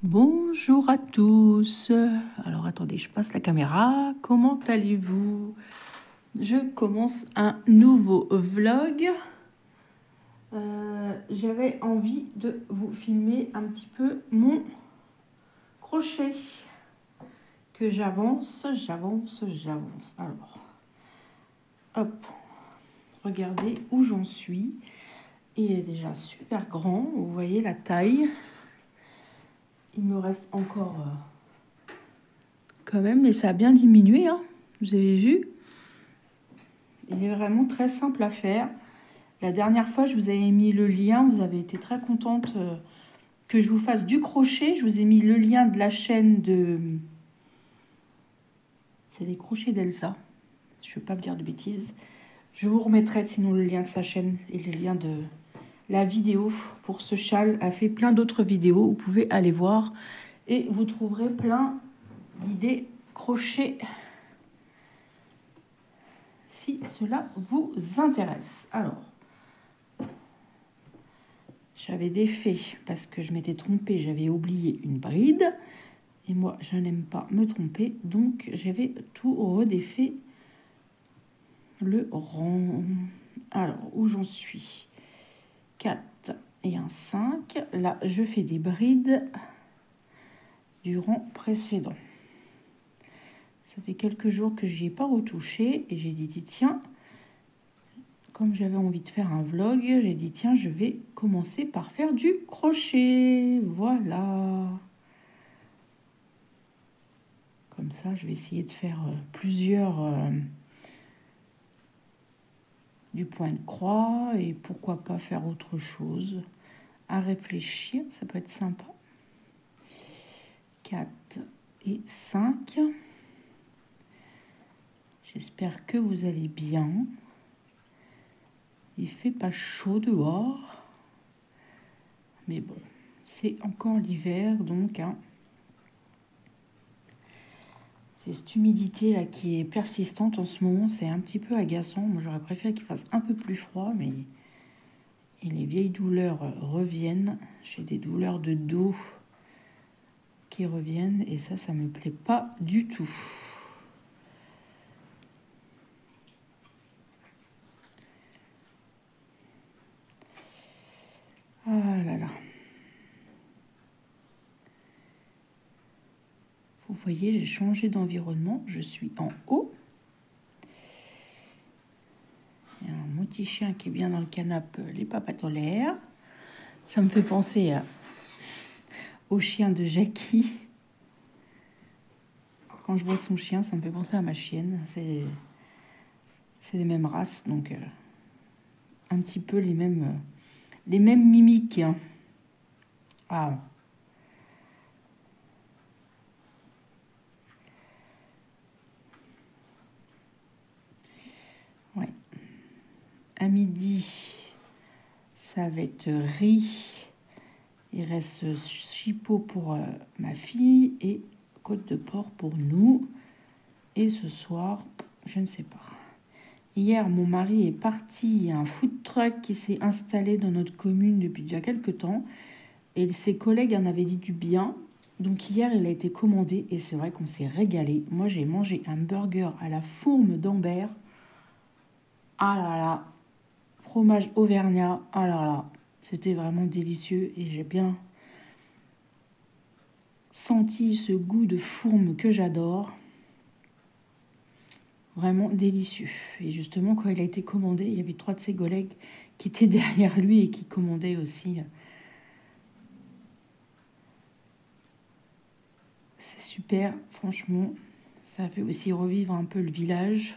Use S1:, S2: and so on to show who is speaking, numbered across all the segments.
S1: Bonjour à tous. Alors attendez, je passe la caméra. Comment allez-vous? Je commence un nouveau vlog. J'avais envie de vous filmer un petit peu mon crochet. Que j'avance. Alors, hop, regardez où j'en suis. Il est déjà super grand. Vous voyez la taille. Il me reste encore... quand même, mais ça a bien diminué, hein. Vous avez vu? Il est vraiment très simple à faire. La dernière fois, je vous avais mis le lien. Vous avez été très contente que je vous fasse du crochet. Je vous ai mis le lien de la chaîne de... C'est les crochets d'Elsa. Je ne veux pas me dire de bêtises. Je vous remettrai sinon le lien de sa chaîne et le lien de la vidéo pour ce châle. Elle a fait plein d'autres vidéos. Vous pouvez aller voir et vous trouverez plein d'idées crochet si cela vous intéresse. Alors, j'avais défait parce que je m'étais trompée, j'avais oublié une bride. Et moi, je n'aime pas me tromper, donc j'avais tout redéfait le rang. Alors, où j'en suis? 4 et un 5. Là, je fais des brides du rang précédent. Ça fait quelques jours que je n'y ai pas retouché et j'ai dit, tiens, comme j'avais envie de faire un vlog, j'ai dit, tiens, je vais commencer par faire du crochet. Voilà. Comme ça, je vais essayer de faire plusieurs du point de croix et pourquoi pas faire autre chose. À réfléchir, ça peut être sympa. 4 et 5. J'espère que vous allez bien. Il fait pas chaud dehors. Mais bon, c'est encore l'hiver, donc... Hein. C'est cette humidité là qui est persistante en ce moment, c'est un petit peu agaçant. Moi j'aurais préféré qu'il fasse un peu plus froid, mais et les vieilles douleurs reviennent. J'ai des douleurs de dos qui reviennent et ça me plaît pas du tout. Ah là là. Vous voyez, j'ai changé d'environnement, je suis en haut. Il y a mon petit chien qui est bien dans le canapé, les papates en l'air. Ça me fait penser au chien de Jackie. Quand je vois son chien, ça me fait penser à ma chienne. C'est les mêmes races, donc un petit peu les mêmes mimiques. Hein. Ah. Ouais. À midi, ça va être riz. Il reste chipot pour ma fille et côte de porc pour nous. Et ce soir, je ne sais pas. Hier, mon mari est parti. Il y a un food truck qui s'est installé dans notre commune depuis déjà quelques temps. Et ses collègues en avaient dit du bien. Donc hier, il a été commandé et c'est vrai qu'on s'est régalé. Moi, j'ai mangé un burger à la fourme d'Ambert. Ah là là, fromage auvergnat. Ah là là, c'était vraiment délicieux et j'ai bien senti ce goût de fourme que j'adore. Vraiment délicieux. Et justement, quand il a été commandé, il y avait 3 de ses collègues qui étaient derrière lui et qui commandaient aussi. C'est super, franchement. Ça fait aussi revivre un peu le village.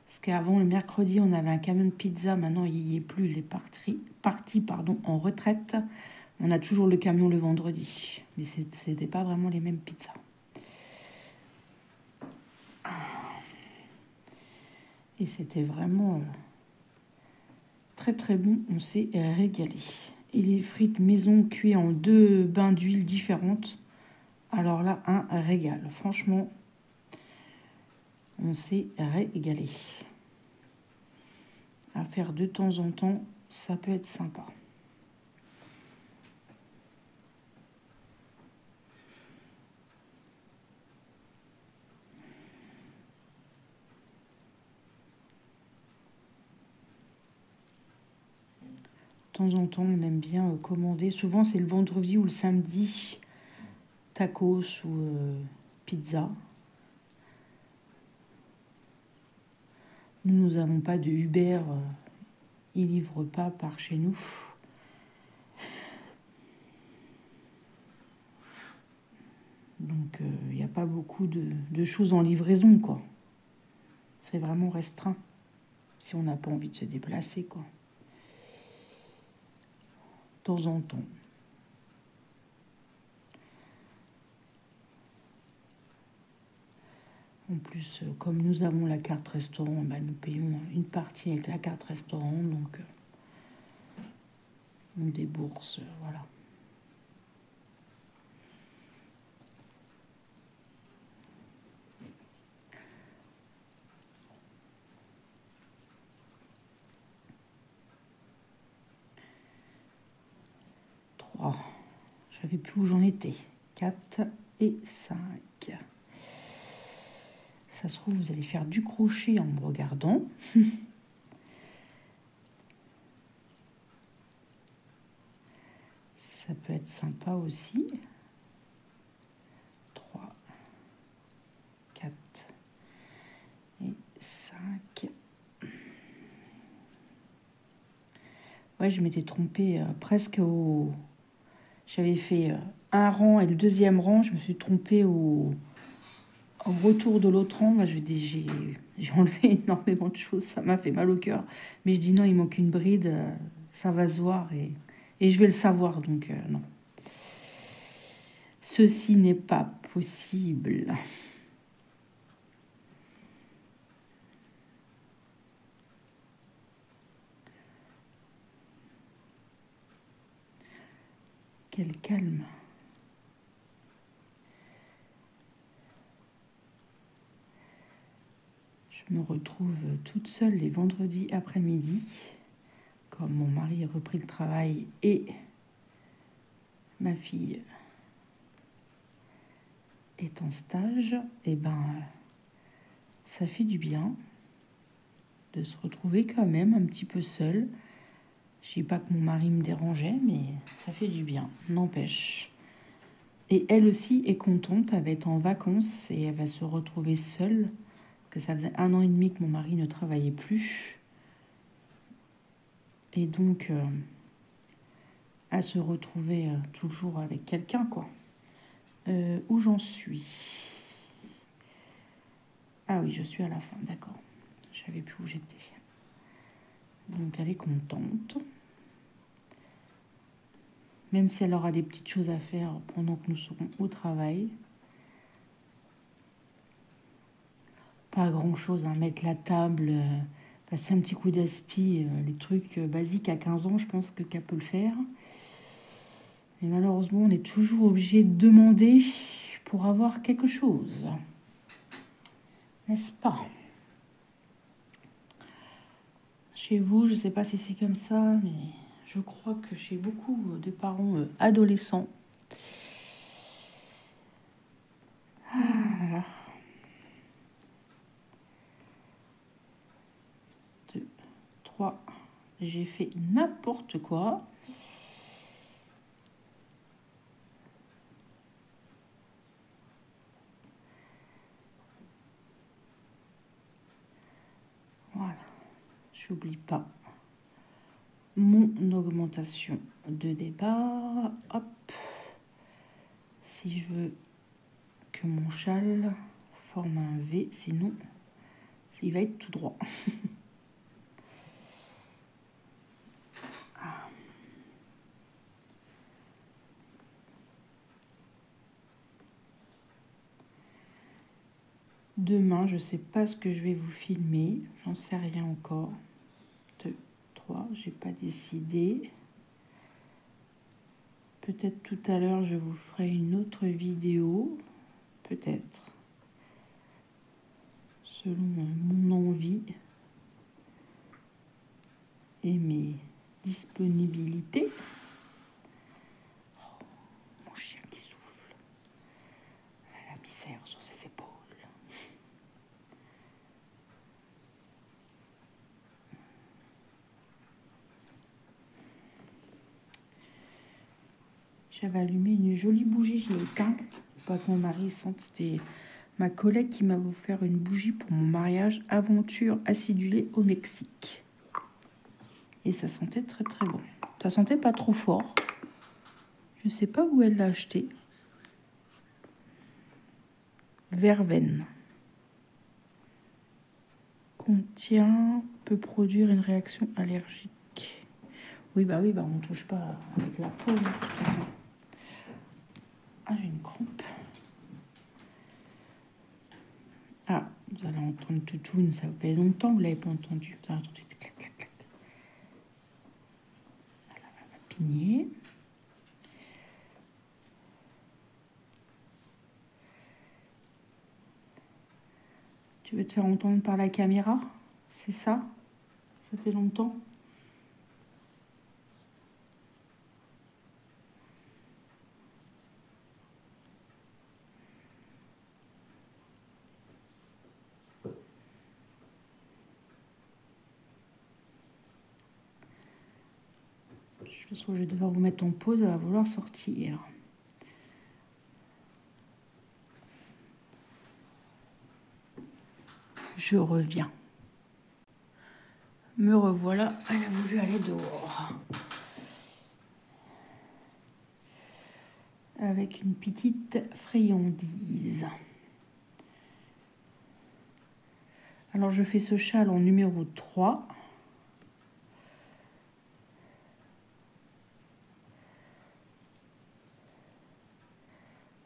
S1: Parce qu'avant, le mercredi, on avait un camion de pizza. Maintenant, il n'y est plus. Il est parti en retraite. On a toujours le camion le vendredi. Mais ce n'était pas vraiment les mêmes pizzas. Et c'était vraiment très très bon. On s'est régalé. Et les frites maison cuites en 2 bains d'huile différentes. Alors là, un régal. Franchement, on s'est régalé. À faire de temps en temps, ça peut être sympa. temps en temps, on aime bien commander. Souvent, c'est le vendredi ou le samedi, tacos ou pizza. Nous n'avons pas de Uber. Ils livrent pas par chez nous. Donc, il n'y a pas beaucoup de choses en livraison, quoi. C'est vraiment restreint. Si on n'a pas envie de se déplacer, quoi. De temps en temps. En plus, comme nous avons la carte restaurant, bah, nous payons une partie avec la carte restaurant, donc on débourse, voilà. Je savais plus où j'en étais. 4 et 5. Ça se trouve, vous allez faire du crochet en me regardant. Ça peut être sympa aussi. 3, 4 et 5. Ouais, je m'étais trompée presque au... J'avais fait un rang et le deuxième rang, je me suis trompée au retour de l'autre rang. Moi, j'ai enlevé énormément de choses, ça m'a fait mal au cœur. Mais je dis non, il manque une bride, ça va se voir et je vais le savoir, donc non. Ceci n'est pas possible. Quel calme. Je me retrouve toute seule les vendredis après-midi, comme mon mari a repris le travail et ma fille est en stage. Et ben, ça fait du bien de se retrouver quand même un petit peu seule. Je dis pas que mon mari me dérangeait, mais ça fait du bien, n'empêche. Et elle aussi est contente, elle va être en vacances et elle va se retrouver seule, que ça faisait 1 an et demi que mon mari ne travaillait plus. Et donc, à se retrouver toujours avec quelqu'un, quoi. Où j'en suis? Ah oui, je suis à la fin, d'accord. Je savais plus où j'étais. Donc, elle est contente. Même si elle aura des petites choses à faire pendant que nous serons au travail. Pas grand-chose, hein. Mettre la table, passer un petit coup d'aspi, les trucs basiques à 15 ans, je pense qu'elle peut le faire. Mais malheureusement, on est toujours obligé de demander pour avoir quelque chose. N'est-ce pas? Chez vous, je ne sais pas si c'est comme ça, mais je crois que chez beaucoup de parents adolescents, ah là là. 2, 3, j'ai fait n'importe quoi. Voilà, j'oublie pas mon augmentation de départ. Hop, si je veux que mon châle forme un V, sinon il va être tout droit. Demain, je sais pas ce que je vais vous filmer, j'en sais rien encore. 2, 3, j'ai pas décidé. Peut-être tout à l'heure, je vous ferai une autre vidéo, peut-être, selon mon envie et mes disponibilités. Oh, mon chien qui souffle. La misère sur ses épaules. J'avais allumé une jolie bougie, je l'ai éteinte. Pas que mon mari sente, c'était ma collègue qui m'a offert une bougie pour mon mariage. Aventure acidulée au Mexique. Et ça sentait très très bon. Ça sentait pas trop fort. Je sais pas où elle l'a acheté. Verveine. Contient, peut produire une réaction allergique. Oui, bah on touche pas avec la peau, de toute façon. Ah, j'ai une crampe. Ah, vous allez entendre toutoune, ça fait longtemps que vous l'avez pas entendu. Vous allez entendre clac, clac, clac. Voilà, elle va pigner. Tu veux te faire entendre par la caméra? C'est ça? Ça fait longtemps? Je pense que je vais devoir vous mettre en pause, elle va vouloir sortir. Je reviens. Me revoilà, elle a voulu aller dehors. Avec une petite friandise. Alors je fais ce châle en numéro 3.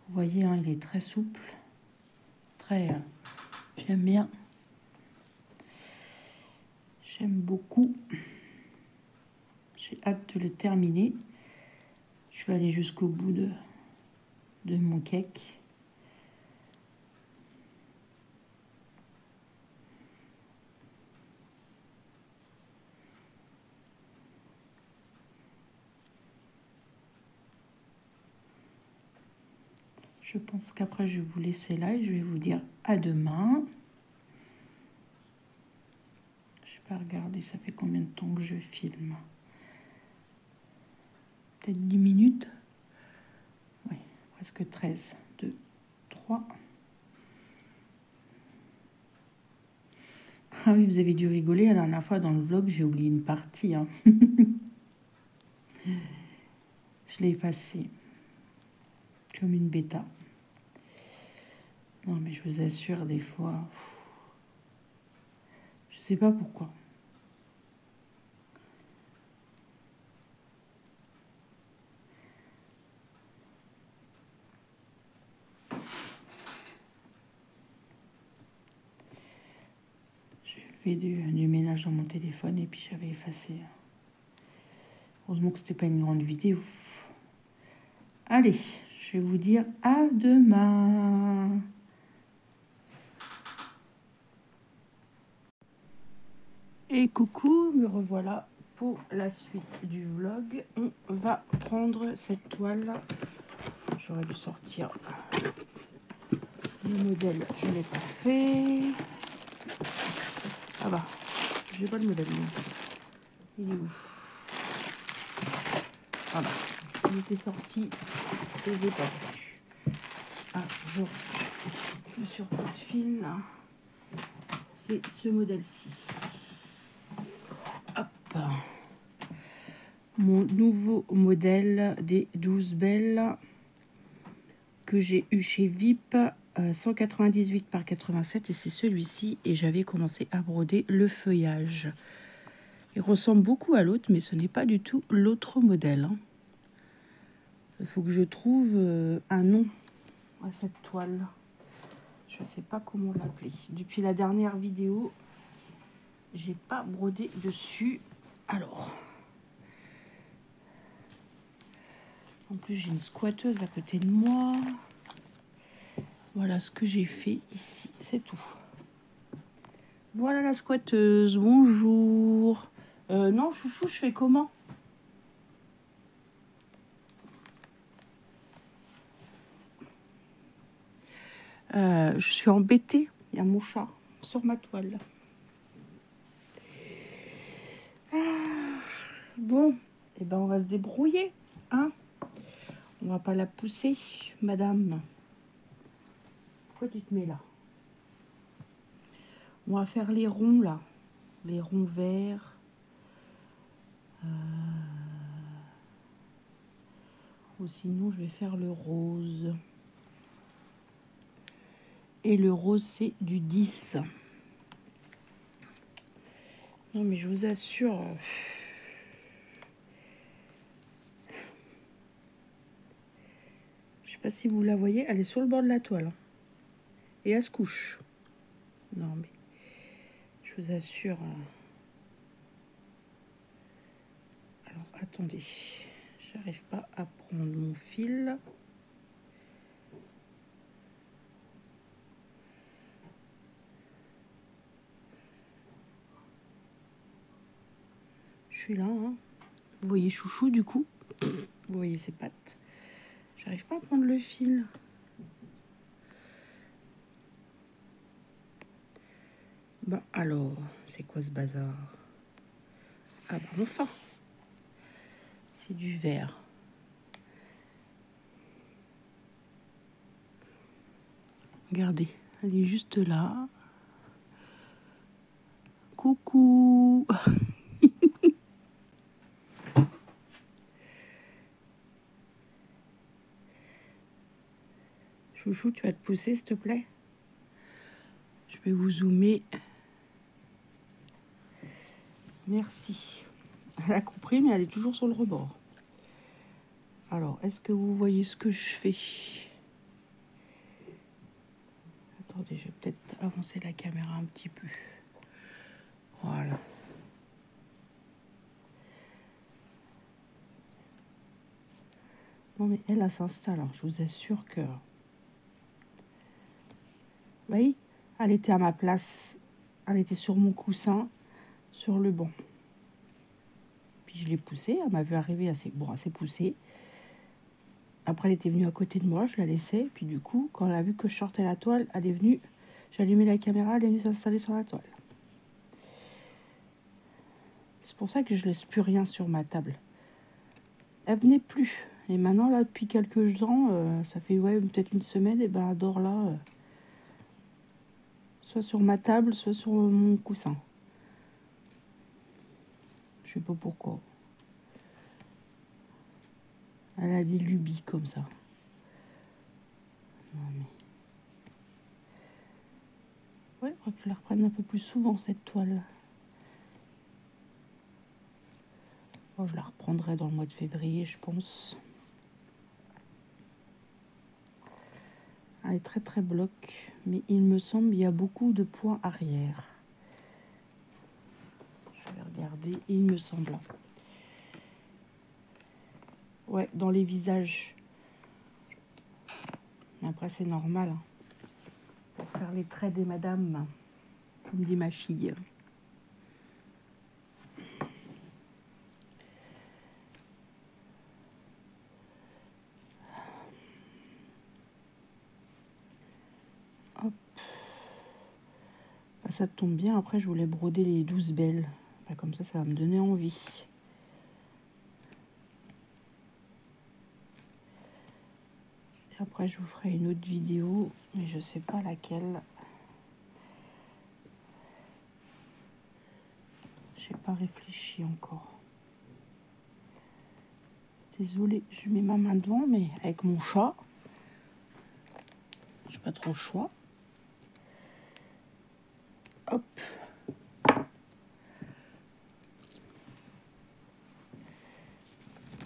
S1: Vous voyez, hein, il est très souple. Très... j'aime bien. J'aime beaucoup. J'ai hâte de le terminer. Je vais aller jusqu'au bout de mon cake. Je pense qu'après, je vais vous laisser là et je vais vous dire à demain. Je vais pas regarder, ça fait combien de temps que je filme? Peut-être 10 minutes. Oui, presque 13. 2, 3. Ah oui, vous avez dû rigoler. La dernière fois, dans le vlog, j'ai oublié une partie. Hein. Je l'ai effacée. Comme une bêta. Non, mais je vous assure, des fois... Je sais pas pourquoi. J'ai fait du ménage dans mon téléphone et puis j'avais effacé. Heureusement que c'était pas une grande vidéo. Allez, je vais vous dire à demain. Et coucou, me revoilà pour la suite du vlog. On va prendre cette toile. J'aurais dû sortir le modèle, je ne l'ai pas fait. Ah bah, j'ai pas le modèle. Non. Il est où? Voilà, il était sorti et je l'ai pas vu. Ah, le surplus de fil là. C'est ce modèle-ci. Hop. Mon nouveau modèle des 12 belles que j'ai eu chez VIP, 198 par 87, et c'est celui-ci. Et j'avais commencé à broder le feuillage. Il ressemble beaucoup à l'autre, mais ce n'est pas du tout l'autre modèle. Hein. Il faut que je trouve un nom à cette toile. Je ne sais pas comment l'appeler. Depuis la dernière vidéo, j'ai pas brodé dessus. Alors, en plus j'ai une squatteuse à côté de moi. Voilà ce que j'ai fait ici, c'est tout. Voilà la squatteuse, bonjour. Non, chouchou, je fais comment? Je suis embêtée, il y a mon chat sur ma toile. Ah, bon, et ben on va se débrouiller, hein. On va pas la pousser, madame. Pourquoi tu te mets là? On va faire les ronds, là. Les ronds verts. Ou sinon, je vais faire le rose. Et le rose, c'est du 10. Non, mais je vous assure... Je sais pas si vous la voyez, elle est sur le bord de la toile. Et elle se couche. Non, mais... Je vous assure... Alors, attendez. J'arrive pas à prendre mon fil. Je suis là, hein. Vous voyez Chouchou, du coup. Vous voyez ses pattes. J'arrive pas à prendre le fil. Bah alors, c'est quoi ce bazar? Ah bah enfin. C'est du vert. Regardez, elle est juste là. Coucou. Chouchou, tu vas te pousser, s'il te plaît? Je vais vous zoomer. Merci. Elle a compris, mais elle est toujours sur le rebord. Alors, est-ce que vous voyez ce que je fais? Attendez, je vais peut-être avancer la caméra un petit peu. Voilà. Non, mais elle s'installe. Je vous assure que... Vous voyez? Elle était à ma place. Elle était sur mon coussin, sur le banc. Puis je l'ai poussée. Elle m'a vu arriver assez... Bon, elle s'est poussée. Après, elle était venue à côté de moi. Je la laissais. Puis du coup, quand elle a vu que je sortais la toile, elle est venue... J'ai allumé la caméra. Elle est venue s'installer sur la toile. C'est pour ça que je laisse plus rien sur ma table. Elle venait plus. Et maintenant, là, depuis quelques temps, ça fait ouais, peut-être une semaine, et ben elle dort là. Soit sur ma table, soit sur mon coussin. Je sais pas pourquoi. Elle a des lubies comme ça. Non mais... Ouais, il faudrait que je la reprenne un peu plus souvent, cette toile. Bon, je la reprendrai dans le mois de février, je pense. Elle est très très bloc, mais il me semble qu'il y a beaucoup de points arrière. Je vais regarder, il me semble. Ouais, dans les visages. Mais après, c'est normal. Pour faire les traits des madames, comme dit ma fille. Hop. Bah, ça tombe bien. Après, je voulais broder les 12 belles. Bah, comme ça va me donner envie. Et après, je vous ferai une autre vidéo, mais je sais pas laquelle. J'ai pas réfléchi encore. Désolée, je mets ma main devant, mais avec mon chat, j'ai pas trop le choix. Hop.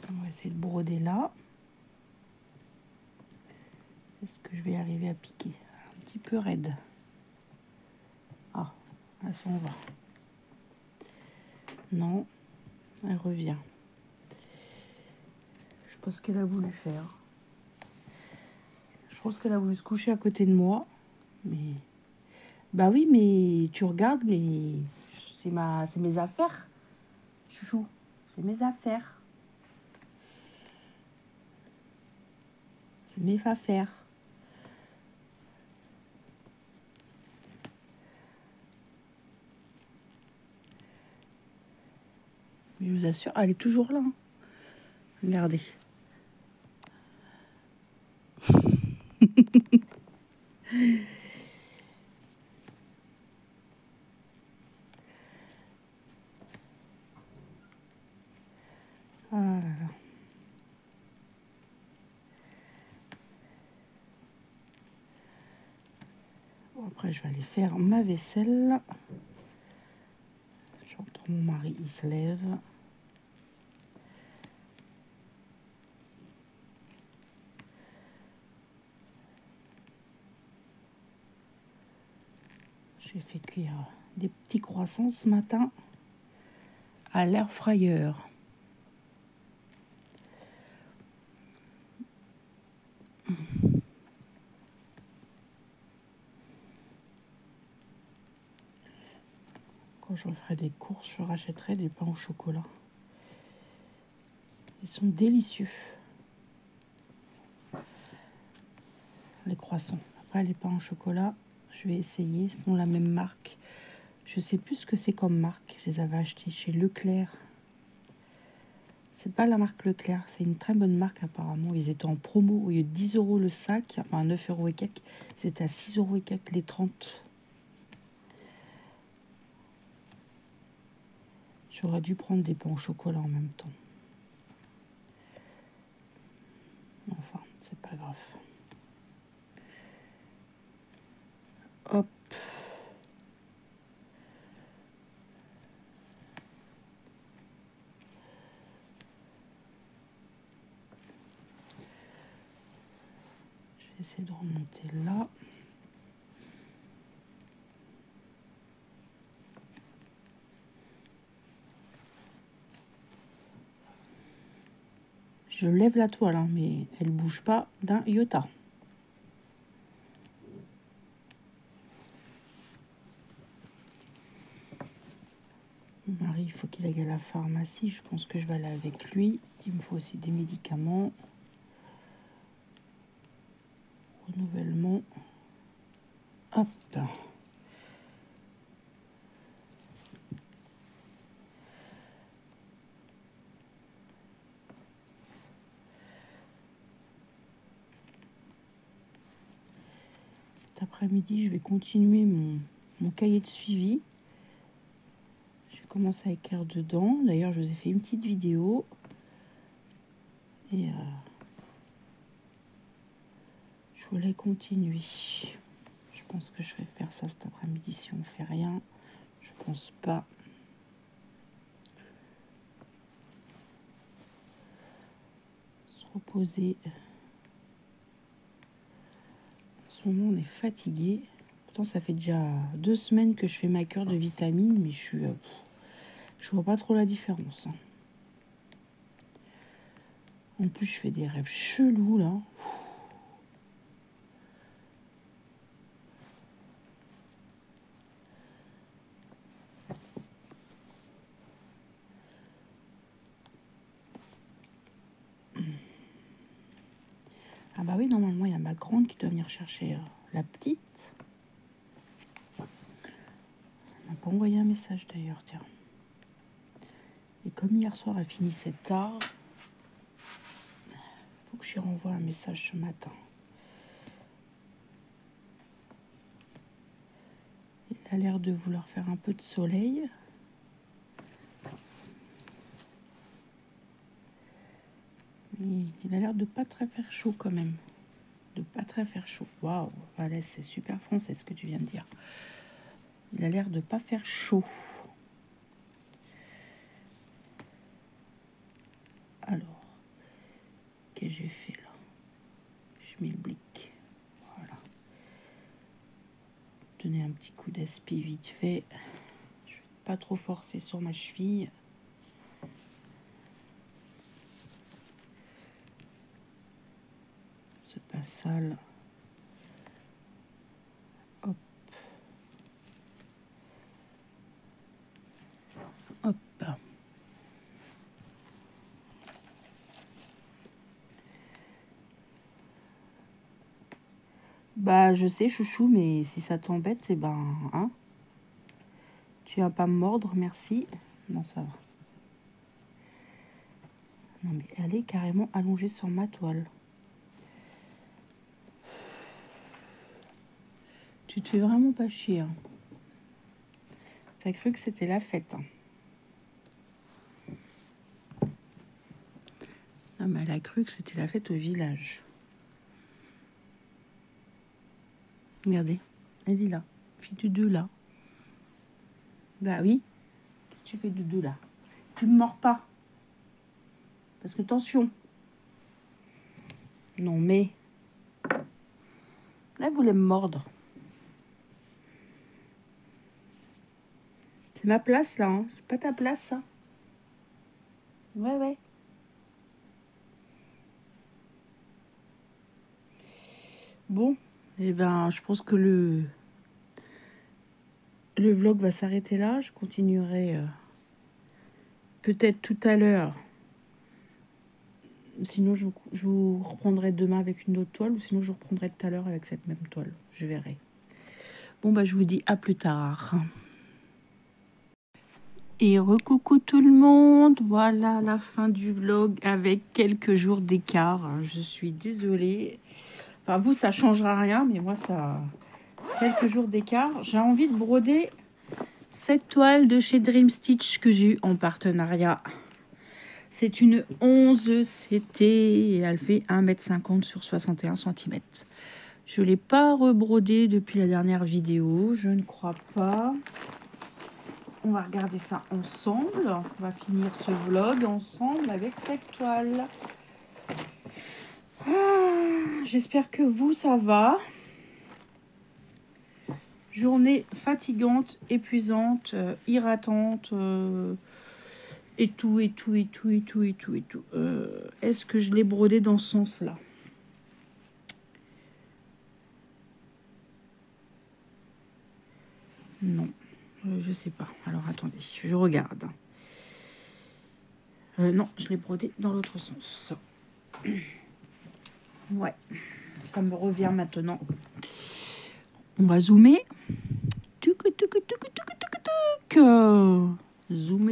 S1: On va essayer de broder là. Est-ce que je vais arriver à piquer? Un petit peu raide. Ah, elle s'en va. Non, elle revient. Je sais pas ce qu'elle a voulu faire. Je pense qu'elle a voulu se coucher à côté de moi. Mais... Bah oui, mais tu regardes, mais c'est mes affaires. Chouchou, c'est mes affaires. C'est mes affaires. Mais je vous assure, elle est toujours là. Hein. Regardez. Ah là là. Bon, après, je vais aller faire ma vaisselle. J'entends mon mari, il se lève. J'ai fait cuire des petits croissants ce matin à l'air frayeur. Quand je ferai des courses, je rachèterai des pains au chocolat. Ils sont délicieux, les croissants. Après, les pains au chocolat, je vais essayer. Ils font la même marque. Je sais plus ce que c'est comme marque. Je les avais achetés chez Leclerc. C'est pas la marque Leclerc, c'est une très bonne marque apparemment. Ils étaient en promo au lieu de 10 € le sac, enfin 9 € et quelques. C'était à 6 € et quelques les 30. J'aurais dû prendre des pains au chocolat en même temps. Enfin, c'est pas grave. Hop. Je vais essayer de remonter là. Je lève la toile, hein, mais elle bouge pas d'un iota. Mon mari, il faut qu'il aille à la pharmacie. Je pense que je vais aller avec lui. Il me faut aussi des médicaments. Renouvellement. Hop. Cet après-midi, je vais continuer mon cahier de suivi. J'ai commencé à écrire dedans. D'ailleurs, je vous ai fait une petite vidéo. Et je voulais continuer. Je pense que je vais faire ça cet après-midi si on fait rien. Je pense pas. Se reposer. En ce moment, on est fatigué. Pourtant, ça fait déjà 2 semaines que je fais ma cure de vitamines, mais je vois pas trop la différence. Hein. En plus, je fais des rêves chelous là. Ah bah oui, normalement, il y a ma grande qui doit venir chercher la petite. Elle m'a pas envoyé un message d'ailleurs, tiens. Et comme hier soir, elle finissait tard, faut que j'y renvoie un message ce matin. Il a l'air de vouloir faire un peu de soleil. Mais il a l'air de pas très faire chaud quand même. De pas très faire chaud. Waouh, Valès, c'est super français ce que tu viens de dire. Il a l'air de pas faire chaud. Alors, qu'est-ce que j'ai fait là? Je mets le blick. Voilà. Donner un petit coup d'aspi vite fait. Je vais pas trop forcer sur ma cheville. C'est pas sale. Hop. Hop. Bah, je sais, chouchou, mais si ça t'embête, eh ben, hein, tu vas pas me mordre, merci. Non, ça va. Non, mais elle est carrément allongée sur ma toile. Tu te fais vraiment pas chier. Hein. T'as cru que c'était la fête. Hein. Non, mais elle a cru que c'était la fête au village. Regardez, elle est là. Fille de deux là. Bah oui. Qu'est-ce que tu fais de deux là? Tu me mords pas. Parce que attention. Non mais. Là, vous voulez me mordre. C'est ma place là. Hein. C'est pas ta place ça. Ouais, ouais. Bon. Eh ben, je pense que le vlog va s'arrêter là. Je continuerai peut-être tout à l'heure. Sinon, je vous reprendrai demain avec une autre toile. Ou sinon, je vous reprendrai tout à l'heure avec cette même toile. Je verrai. Bon, bah, je vous dis à plus tard. Et recoucou tout le monde. Voilà la fin du vlog avec quelques jours d'écart. Je suis désolée. Enfin, vous, ça changera rien. Mais moi, ça... Quelques jours d'écart. J'ai envie de broder cette toile de chez Dream Stitch que j'ai eu en partenariat. C'est une 11 CT et elle fait 1,50 m sur 61 cm. Je ne l'ai pas rebrodée depuis la dernière vidéo, je ne crois pas. On va regarder ça ensemble. On va finir ce vlog ensemble avec cette toile. J'espère que vous, ça va. Journée fatigante, épuisante, irritante... Et tout. Est-ce que je l'ai brodé dans ce sens-là? Non, je sais pas. Alors, attendez, je regarde. Non, je l'ai brodé dans l'autre sens. Ouais, ça me revient maintenant. On va zoomer. Zoom.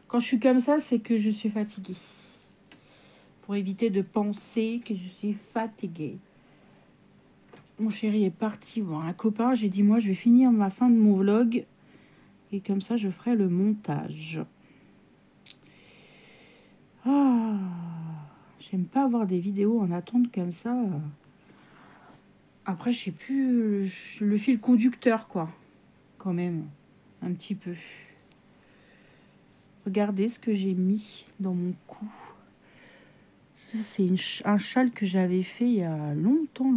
S1: Quand je suis comme ça, c'est que je suis fatiguée. Pour éviter de penser que je suis fatiguée. Mon chéri est parti voir un copain. J'ai dit, moi, je vais finir ma fin de mon vlog. Et comme ça, je ferai le montage. Ah, j'aime pas avoir des vidéos en attente comme ça. Après, je sais plus le fil conducteur, quoi. Quand même, un petit peu. Regardez ce que j'ai mis dans mon cou. Ça, c'est un châle que j'avais fait il y a longtemps.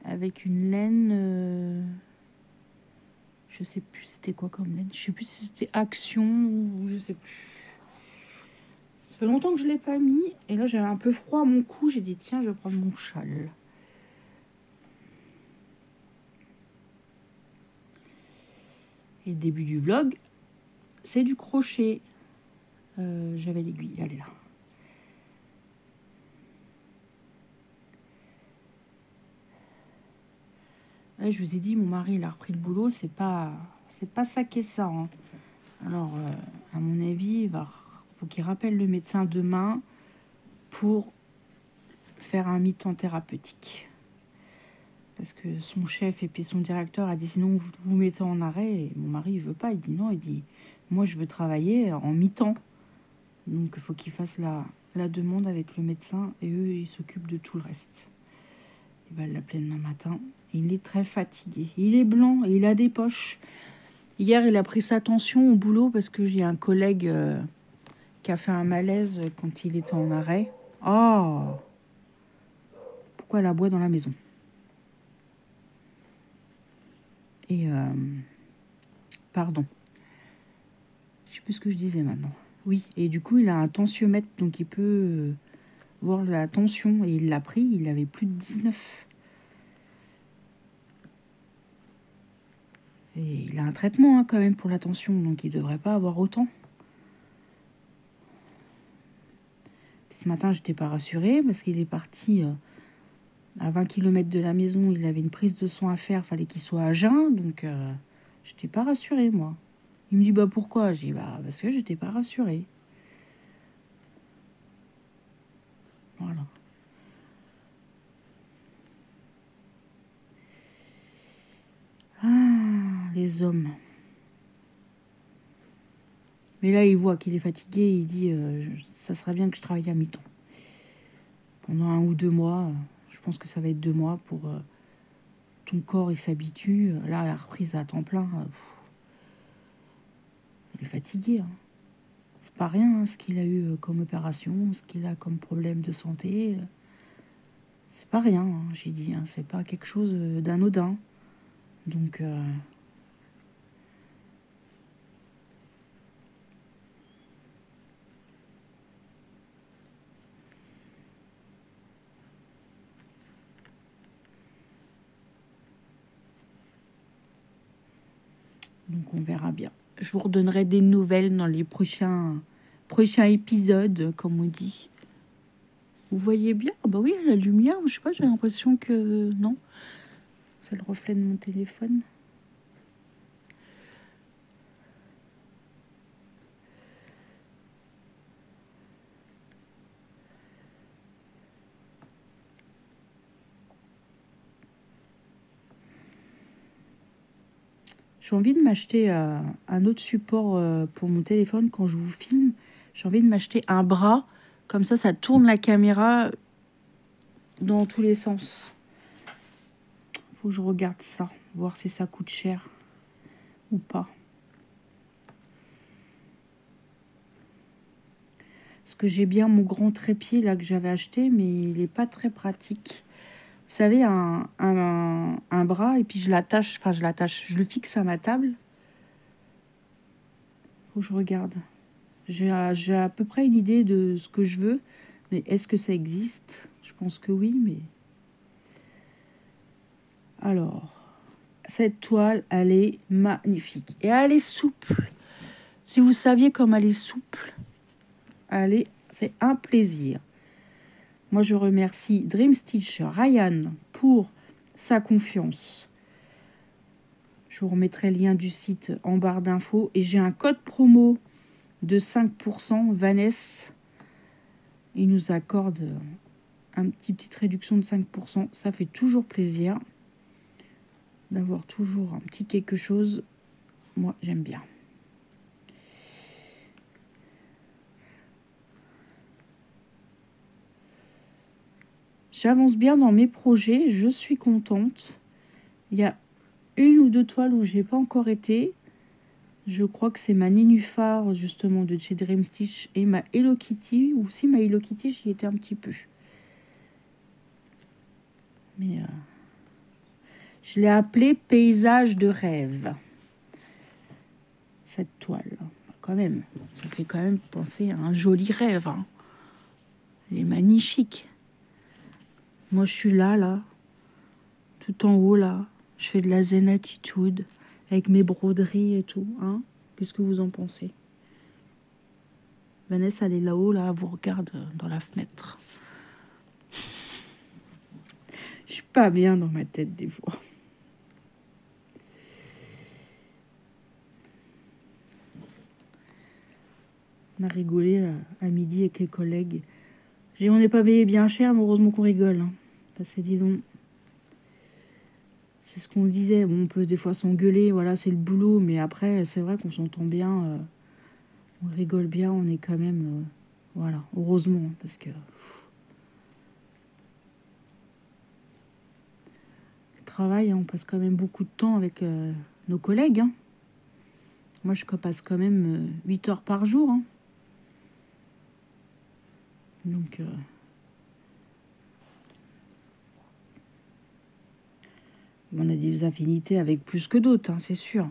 S1: Avec une laine... je sais plus c'était quoi comme laine. Je sais plus si c'était Action ou je sais plus. Ça fait longtemps que je l'ai pas mis. Et là, j'avais un peu froid à mon cou. J'ai dit, tiens, je vais prendre mon châle. Et le début du vlog, c'est du crochet. J'avais l'aiguille, elle est là. Là, je vous ai dit, mon mari, il a repris le boulot. C'est pas ça qui est ça. Hein. Alors, à mon avis, il faut qu'il rappelle le médecin demain pour faire un mi-temps thérapeutique. Parce que son chef et puis son directeur a dit, sinon, vous vous mettez en arrêt. Et mon mari, il veut pas. Il dit non, il dit, moi, je veux travailler en mi-temps. Donc, il faut qu'il fasse la demande avec le médecin et eux, ils s'occupent de tout le reste. Il va l'appeler demain matin. Il est très fatigué. Il est blanc et il a des poches. Hier, il a pris sa tension au boulot parce que j'ai un collègue qui a fait un malaise quand il était en arrêt. Oh! Pourquoi elle aboie dans la maison? Et... pardon. Je sais plus ce que je disais maintenant. Oui, et du coup, il a un tensiomètre, donc il peut voir la tension. Et il l'a pris, il avait plus de 19. Et il a un traitement hein, quand même pour la tension, donc il devrait pas avoir autant. Puis ce matin, j'étais pas rassurée parce qu'il est parti à 20 km de la maison. Il avait une prise de sang à faire, fallait qu'il soit à jeun, donc j'étais pas rassurée, moi. Il me dit, bah pourquoi? Je dis, bah parce que j'étais pas rassurée. Voilà. les hommes. Mais là, il voit qu'il est fatigué. Il dit, ça serait bien que je travaille à mi-temps. Pendant 1 ou 2 mois. Je pense que ça va être 2 mois pour... ton corps, il s'habitue. Là, la reprise à temps plein. Il est fatigué. Hein. C'est pas rien, hein, ce qu'il a eu comme opération, ce qu'il a comme problème de santé. C'est pas rien, hein, j'ai dit. Hein, c'est pas quelque chose d'anodin. Donc... Donc on verra bien. Je vous redonnerai des nouvelles dans les prochains épisodes, comme on dit. Vous voyez bien? Ah bah oui, la lumière, je sais pas, j'ai l'impression que... Non, c'est le reflet de mon téléphone. J'ai envie de m'acheter un autre support pour mon téléphone quand je vous filme. J'ai envie de m'acheter un bras. Comme ça tourne la caméra dans tous les sens. Faut que je regarde ça, voir si ça coûte cher ou pas. Parce que j'ai bien mon grand trépied là que j'avais acheté, mais il n'est pas très pratique. Vous savez, un bras, et puis je l'attache, je le fixe à ma table. Faut que je regarde. J'ai à peu près une idée de ce que je veux, mais est-ce que ça existe? Je pense que oui, mais... Alors, cette toile, elle est magnifique. Et elle est souple. Si vous saviez comme elle est souple, c'est un plaisir. Moi, je remercie Dream Stitch Ryan pour sa confiance. Je vous remettrai le lien du site en barre d'infos. Et j'ai un code promo de 5%. Vanessa, il nous accorde une petite réduction de 5%. Ça fait toujours plaisir d'avoir toujours un petit quelque chose. Moi, j'aime bien. J'avance bien dans mes projets. Je suis contente. Il y a 1 ou 2 toiles où j'ai pas encore été. Je crois que c'est ma Nénuphar, justement, de chez Dream Stitch et ma Hello Kitty. Ou si ma Hello Kitty, j'y étais un petit peu. Mais je l'ai appelée Paysage de rêve. Cette toile, quand même. Ça fait quand même penser à un joli rêve. Hein. Elle est magnifique. Moi, je suis là, tout en haut, là. Je fais de la zen attitude avec mes broderies et tout. Hein. Qu'est-ce que vous en pensez? Vanessa, elle est là-haut, là, elle vous regarde dans la fenêtre. Je suis pas bien dans ma tête des fois. On a rigolé à midi avec les collègues. On n'est pas payé bien cher, mais heureusement qu'on rigole. Hein. Parce que dis donc, c'est ce qu'on disait. Bon, on peut des fois s'engueuler, voilà, c'est le boulot. Mais après, c'est vrai qu'on s'entend bien. On rigole bien, on est quand même... voilà, heureusement, parce que... le travail, on passe quand même beaucoup de temps avec nos collègues. Hein. Moi, je passe quand même 8 heures par jour. Hein. Donc... on a des affinités avec plus que d'autres, hein, c'est sûr.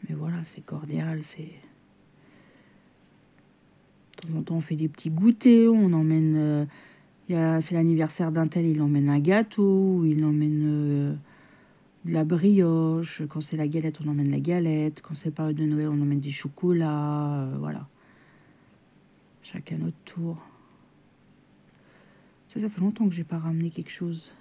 S1: Mais voilà, c'est cordial, c'est... De temps en temps, on fait des petits goûters, on emmène... c'est l'anniversaire d'un tel, il emmène un gâteau, il emmène de la brioche. Quand c'est la galette, on emmène la galette. Quand c'est période de Noël, on emmène des chocolats. Voilà. Chacun notre tour. Ça fait longtemps que j'ai pas ramené quelque chose.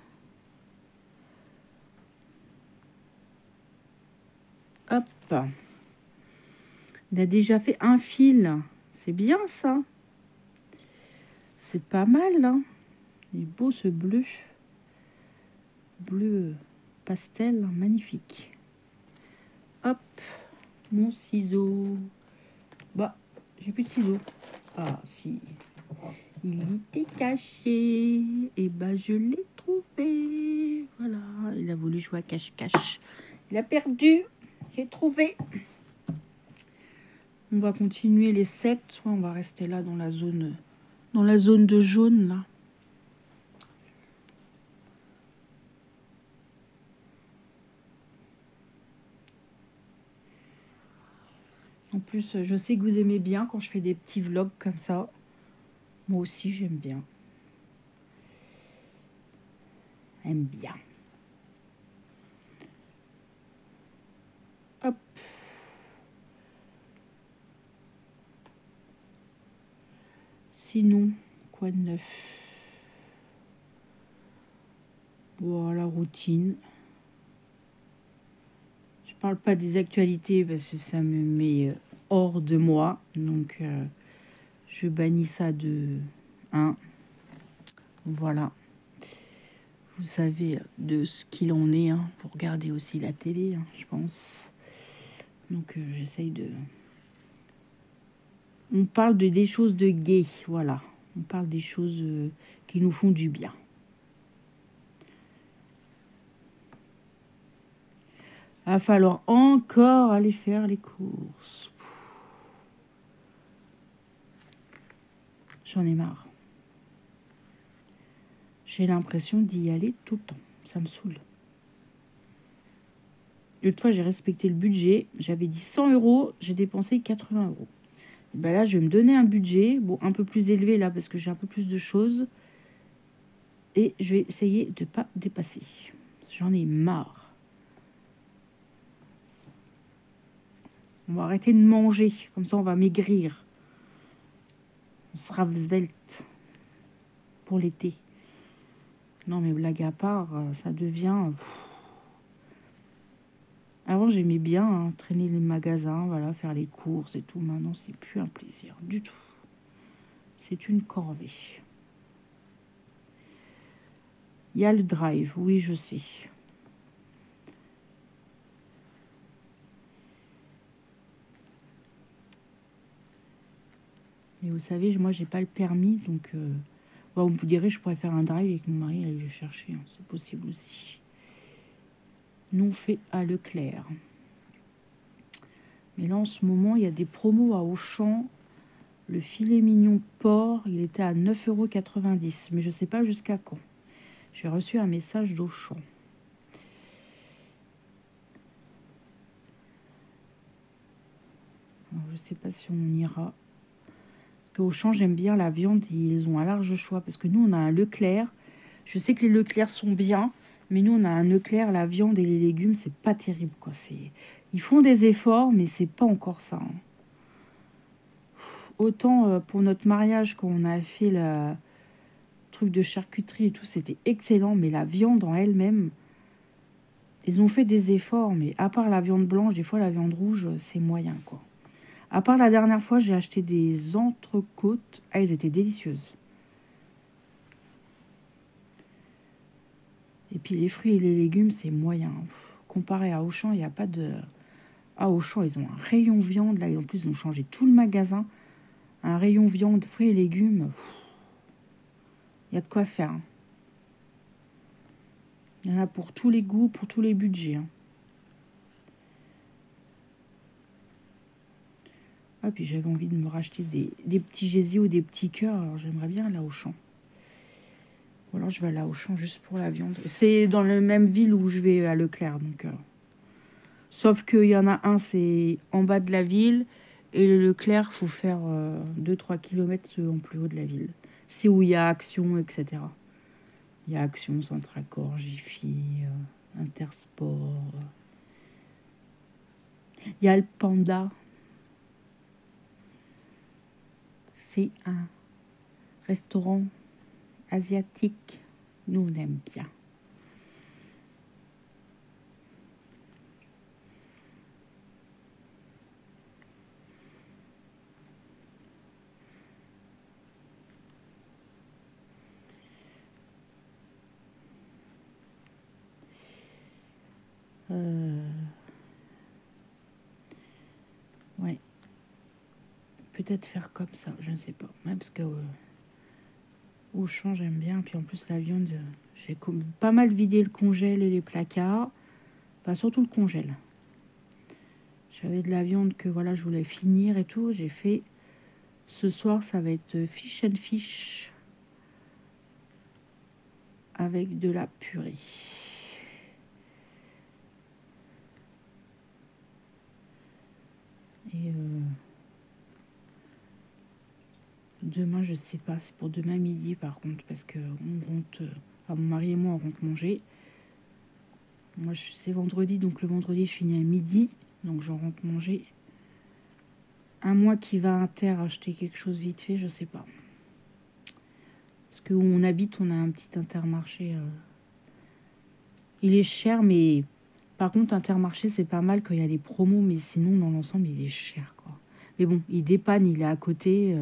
S1: Hop. On a déjà fait un fil. C'est bien, ça. C'est pas mal, hein. Il est beau, ce bleu. Bleu pastel, magnifique. Mon ciseau. Bah, j'ai plus de ciseaux. Ah, si. Il était caché. Et bah, je l'ai trouvé. Voilà. Il a voulu jouer à cache-cache. Il a perdu. J'ai trouvé. On va continuer les 7. Soit on va rester là dans la zone de jaune, là. En plus, je sais que vous aimez bien quand je fais des petits vlogs comme ça. Moi aussi, j'aime bien. Aime bien. Hop. Sinon, quoi de neuf? Voilà, routine. Je parle pas des actualités parce que ça me met hors de moi. Donc, je bannis ça de 1. Voilà. Vous savez de ce qu'il en est. Hein. Vous regardez aussi la télé, hein, je pense. Donc, j'essaye de... On parle des choses de gai, voilà. On parle des choses qui nous font du bien. Il va falloir encore aller faire les courses. J'en ai marre. J'ai l'impression d'y aller tout le temps. Ça me saoule. L'autre fois, j'ai respecté le budget. J'avais dit 100 €. J'ai dépensé 80 €. Et ben là, je vais me donner un budget. Bon, un peu plus élevé là parce que j'ai un peu plus de choses. Et je vais essayer de ne pas dépasser. J'en ai marre. On va arrêter de manger. Comme ça, on va maigrir. On sera svelte pour l'été. Non, mais blague à part, ça devient... Avant, j'aimais bien hein, traîner les magasins, voilà, faire les courses et tout. Maintenant, c'est plus un plaisir du tout. C'est une corvée. Il y a le drive, oui, je sais. Mais vous savez, moi, j'ai pas le permis, donc... Bon, vous direz, je pourrais faire un drive avec mon mari, aller le chercher. Hein, c'est possible aussi. Nous, on fait à Leclerc. Mais là, en ce moment, il y a des promos à Auchan. Le filet mignon porc, il était à 9,90 €. Mais je ne sais pas jusqu'à quand. J'ai reçu un message d'Auchan. Alors, je ne sais pas si on ira. Parce qu'Auchan, j'aime bien la viande. Ils ont un large choix. Parce que nous, on a un Leclerc. Je sais que les Leclerc sont bien. Mais nous, on a un Leclerc. La viande et les légumes, c'est pas terrible, quoi. Ils font des efforts, mais c'est pas encore ça. Hein. Autant pour notre mariage, quand on a fait le truc de charcuterie et tout, c'était excellent. Mais la viande en elle-même, ils ont fait des efforts. Mais à part la viande blanche, des fois la viande rouge, c'est moyen, quoi. À part la dernière fois, j'ai acheté des entrecôtes. Ah, elles étaient délicieuses. Et puis les fruits et les légumes, c'est moyen. Comparé à Auchan, il n'y a pas de... À Auchan, ils ont un rayon viande. Là, en plus, ils ont changé tout le magasin. Un rayon viande, fruits et légumes. Il y a de quoi faire. Hein. Il y en a pour tous les goûts, pour tous les budgets. Hein. Ah, puis j'avais envie de me racheter des petits gésiers ou des petits cœurs. Alors j'aimerais bien aller à Auchan. Ou alors je vais aller à Auchan juste pour la viande. C'est dans la même ville où je vais à Leclerc. Donc, sauf qu'il y en a un, c'est en bas de la ville. Et le Leclerc, il faut faire 2-3 km en plus haut de la ville. C'est où il y a Action, etc. Il y a Action, Centracor, Jiffy, Intersport. Il y a le Panda. C'est un restaurant asiatique. Nous, on aime bien. Ouais. Peut-être faire comme ça, je ne sais pas. Ouais, parce que Auchan, j'aime bien. Puis en plus, la viande, j'ai pas mal vidé le congèle et les placards. Enfin, surtout le congèle. J'avais de la viande que voilà, je voulais finir et tout. J'ai fait... Ce soir, ça va être fish and fish avec de la purée. Et demain, je sais pas. C'est pour demain midi, par contre, parce que on rentre... Enfin, mon mari et moi, on rentre manger. Moi, c'est vendredi, donc le vendredi, je finis à midi. Donc, je rentre manger. Un mois qui va à Inter acheter quelque chose vite fait, je sais pas. Parce que où on habite, on a un petit Intermarché. Il est cher, mais par contre, Intermarché, c'est pas mal quand il y a les promos, mais sinon, dans l'ensemble, il est cher, quoi. Mais bon, il dépanne, il est à côté.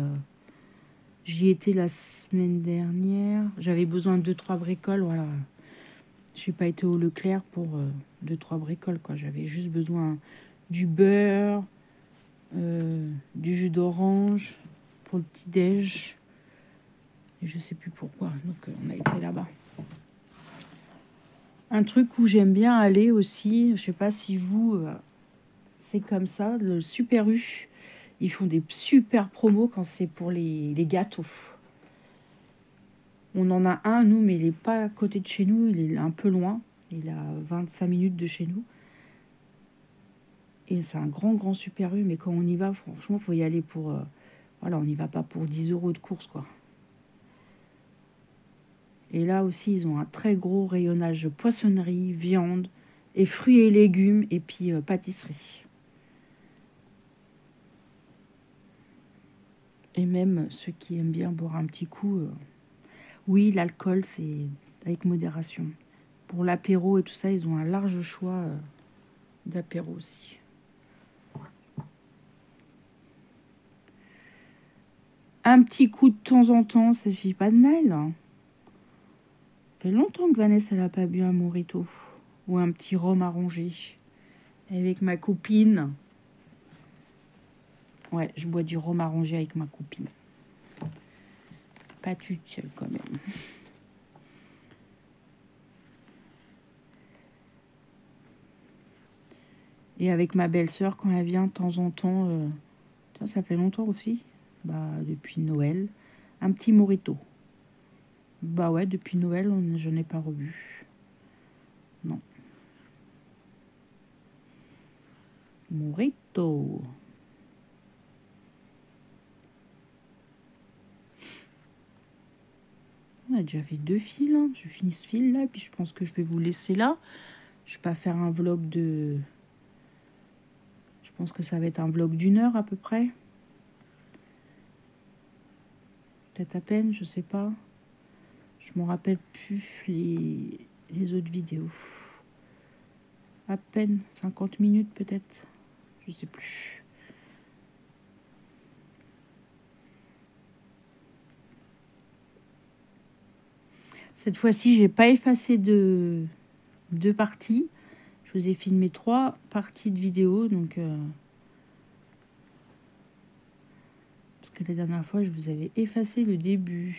S1: J'y étais la semaine dernière. J'avais besoin de 2-3 bricoles, voilà. Je suis pas été au Leclerc pour 2-3 bricoles, quoi. J'avais juste besoin du beurre, du jus d'orange pour le petit-déj. Et je sais plus pourquoi. Donc, on a été là-bas. Un truc où j'aime bien aller aussi, je sais pas si vous, c'est comme ça, le Super U. Ils font des super promos quand c'est pour les gâteaux. On en a un, nous, mais il n'est pas à côté de chez nous. Il est un peu loin. Il est à 25 minutes de chez nous. Et c'est un grand Super U. Mais quand on y va, franchement, il faut y aller pour... voilà, on n'y va pas pour 10 € de course, quoi. Et là aussi, ils ont un très gros rayonnage poissonnerie, viande, et fruits et légumes, et puis pâtisserie. Et même ceux qui aiment bien boire un petit coup... oui, l'alcool, c'est avec modération. Pour l'apéro et tout ça, ils ont un large choix d'apéro aussi. Un petit coup de temps en temps, ça fait pas de mal. Ça fait longtemps que Vanessa n'a pas bu un mojito ou un petit rhum arrangé avec ma copine. Ouais, je bois du rhum arrangé avec ma copine. Pas toute seule quand même. Et avec ma belle-sœur, quand elle vient de temps en temps, ça fait longtemps aussi, bah, depuis Noël, un petit mojito. Bah ouais, depuis Noël, je n'ai pas rebu. Non. Mojito. On a déjà fait 2 fils. Hein. Je finis ce fil là, puis je pense que je vais vous laisser là. Je vais pas faire un vlog de... Je pense que ça va être un vlog d'1 heure à peu près. Peut-être à peine, je sais pas. Je me rappelle plus les autres vidéos. À peine 50 minutes peut-être. Je sais plus. Cette fois-ci, j'ai pas effacé de 2 parties. Je vous ai filmé 3 parties de vidéo, donc parce que la dernière fois, je vous avais effacé le début.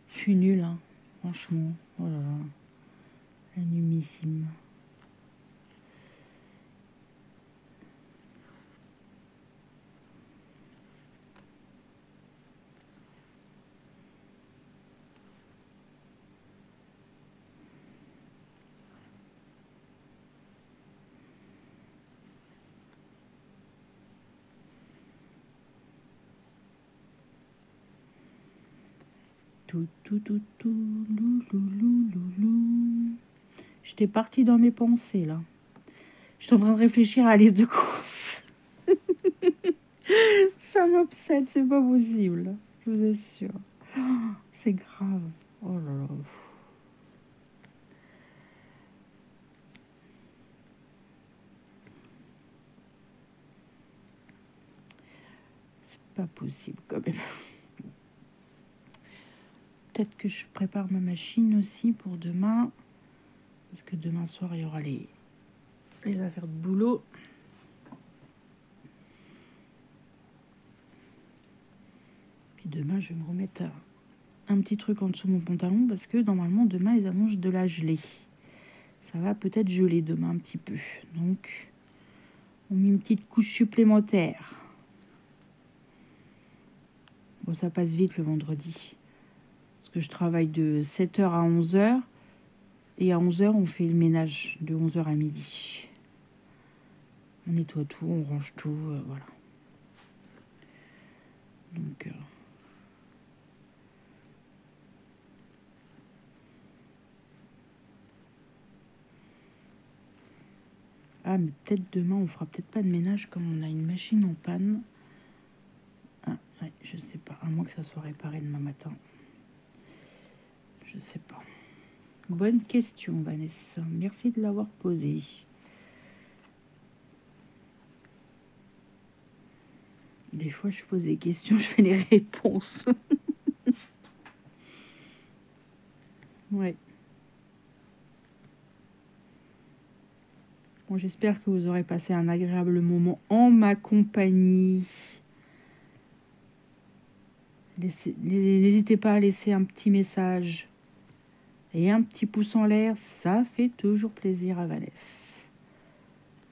S1: Je suis nulle, hein, franchement. Oh là là, la numissime. Loulou. J'étais partie dans mes pensées, là. J'étais en train de réfléchir à la liste de courses. Ça m'obsède, c'est pas possible. Je vous assure. Oh, c'est grave. Oh là là. C'est pas possible, quand même. Peut-être que je prépare ma machine aussi pour demain. Parce que demain soir, il y aura les affaires de boulot. je vais me remettre un petit truc en dessous de mon pantalon parce que normalement demain ils annoncent de la gelée. Ça va peut-être geler demain un petit peu. Donc on met une petite couche supplémentaire. Bon, ça passe vite le vendredi. Parce que je travaille de 7 h à 11 h. Et à 11 h, on fait le ménage de 11 h à midi. On nettoie tout, on range tout, voilà. Donc... Ah, mais peut-être demain, on fera peut-être pas de ménage comme on a une machine en panne. Ah, ouais, je sais pas. À moins que ça soit réparé demain matin. Je sais pas. Bonne question, Vanessa. Merci de l'avoir posée. Des fois, je pose des questions, je fais les réponses. Ouais. Bon, j'espère que vous aurez passé un agréable moment en ma compagnie. N'hésitez pas à laisser un petit message et un petit pouce en l'air, ça fait toujours plaisir à Vanessa.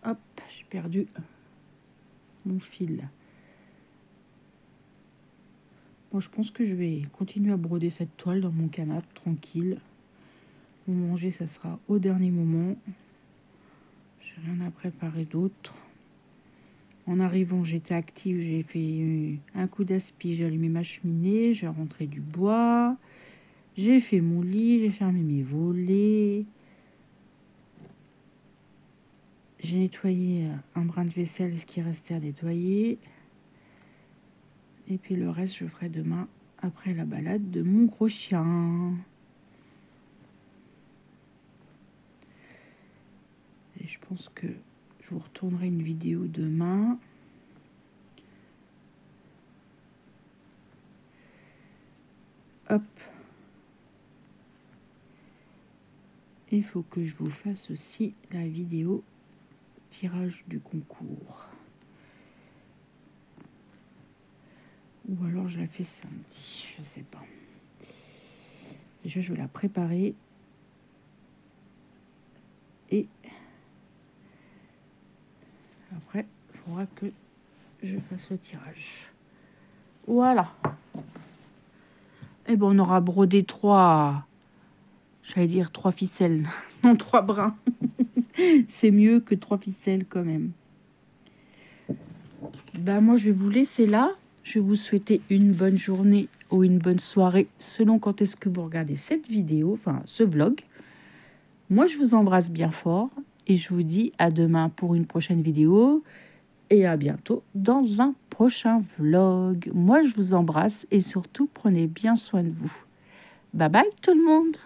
S1: Hop, j'ai perdu mon fil. Bon, je pense que je vais continuer à broder cette toile dans mon canapé, tranquille. Pour manger, ça sera au dernier moment. J'ai rien à préparer d'autre. En arrivant, j'étais active, j'ai fait un coup d'aspi, j'ai allumé ma cheminée, j'ai rentré du bois, j'ai fait mon lit, j'ai fermé mes volets, j'ai nettoyé un brin de vaisselle, ce qui restait à nettoyer. Et puis le reste, je ferai demain après la balade de mon gros chien. Et je pense que je vous retournerai une vidéo demain. Hop. Il faut que je vous fasse aussi la vidéo tirage du concours. Ou alors je la fais samedi, je sais pas. Déjà, je vais la préparer. Et après, il faudra que je fasse le tirage. Voilà. Et bon, on aura brodé 3... J'allais dire 3 ficelles. Non, 3 brins. C'est mieux que 3 ficelles quand même. Bah, moi, je vais vous laisser là. Je vais vous souhaiter une bonne journée ou une bonne soirée, selon quand est-ce que vous regardez cette vidéo, enfin, ce vlog. Moi, je vous embrasse bien fort et je vous dis à demain pour une prochaine vidéo et à bientôt dans un prochain vlog. Moi, je vous embrasse et surtout, prenez bien soin de vous. Bye bye tout le monde!